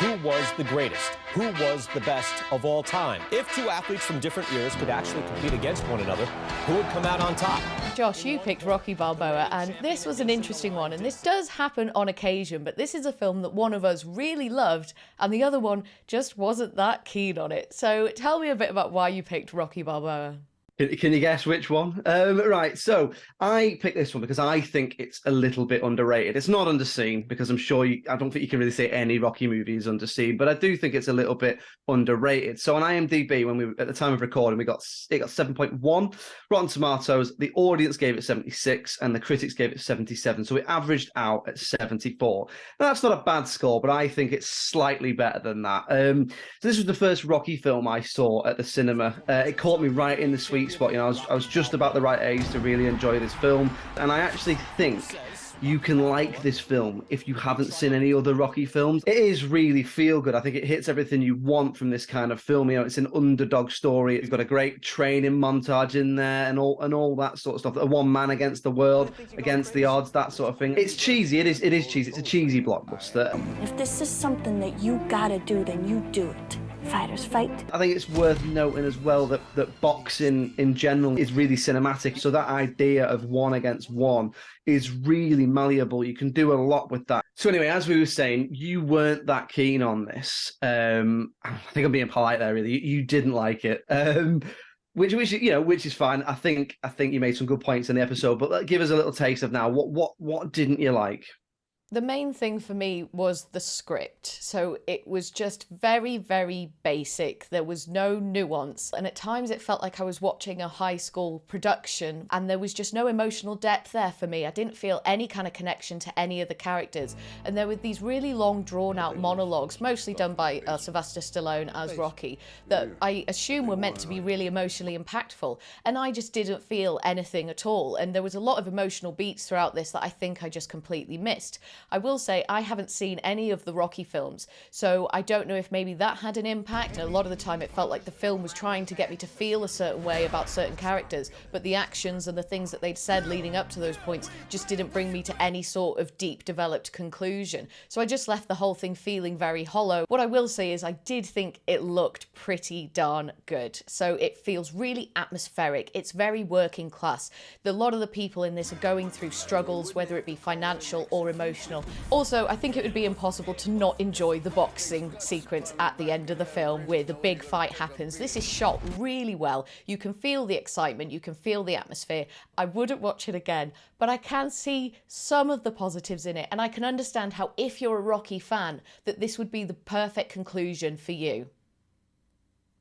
Who was the greatest? Who was the best of all time? If two athletes from different eras could actually compete against one another, who would come out on top? Josh, you picked Rocky Balboa, and this was an interesting one, and this does happen on occasion, but this is a film that one of us really loved, and the other one just wasn't that keen on it. So tell me a bit about why you picked Rocky Balboa. Can you guess which one? Right, so I picked this one because I think it's a little bit underrated. It's not underseen because I don't think you can really say any Rocky movie is underseen, but I do think it's a little bit underrated. So on IMDb, at the time of recording, it got 7.1. Rotten Tomatoes, the audience gave it 76 and the critics gave it 77. So it averaged out at 74. Now, that's not a bad score, but I think it's slightly better than that. So this was the first Rocky film I saw at the cinema. It caught me right in the sweet spot. I was just about the right age to really enjoy this film, and I actually think you can like this film if you haven't seen any other Rocky films. It is really feel good. I think it hits everything you want from this kind of film. It's an underdog story. It's got a great training montage in there and all that sort of stuff. A one man against the world, against the odds, that sort of thing. It's cheesy. It is cheesy. It's a cheesy blockbuster. If this is something that you gotta do, then you do it. Fighters fight. I think it's worth noting as well that boxing in general is really cinematic. So that idea of one against one is really malleable. You can do a lot with that. So anyway, as we were saying, you weren't that keen on this. I think I'm being polite there, really. You didn't like it. Which is fine. I think you made some good points in the episode, but give us a little taste of now. What didn't you like? The main thing for me was the script. So it was just very, very basic. There was no nuance. And at times it felt like I was watching a high school production and there was just no emotional depth there for me. I didn't feel any kind of connection to any of the characters. And there were these really long drawn out monologues, mostly done by Sylvester Stallone as Rocky, that I assume were meant to be really emotionally impactful. And I just didn't feel anything at all. And there was a lot of emotional beats throughout this that I think I just completely missed. I will say I haven't seen any of the Rocky films, so I don't know if maybe that had an impact. A lot of the time it felt like the film was trying to get me to feel a certain way about certain characters, but the actions and the things that they'd said leading up to those points just didn't bring me to any sort of deep developed conclusion. So I just left the whole thing feeling very hollow. What I will say is I did think it looked pretty darn good. So it feels really atmospheric. It's very working class. A lot of the people in this are going through struggles, whether it be financial or emotional. Also, I think it would be impossible to not enjoy the boxing sequence at the end of the film where the big fight happens. This is shot really well. You can feel the excitement, you can feel the atmosphere. I wouldn't watch it again, but I can see some of the positives in it, and I can understand how, if you're a Rocky fan, that this would be the perfect conclusion for you.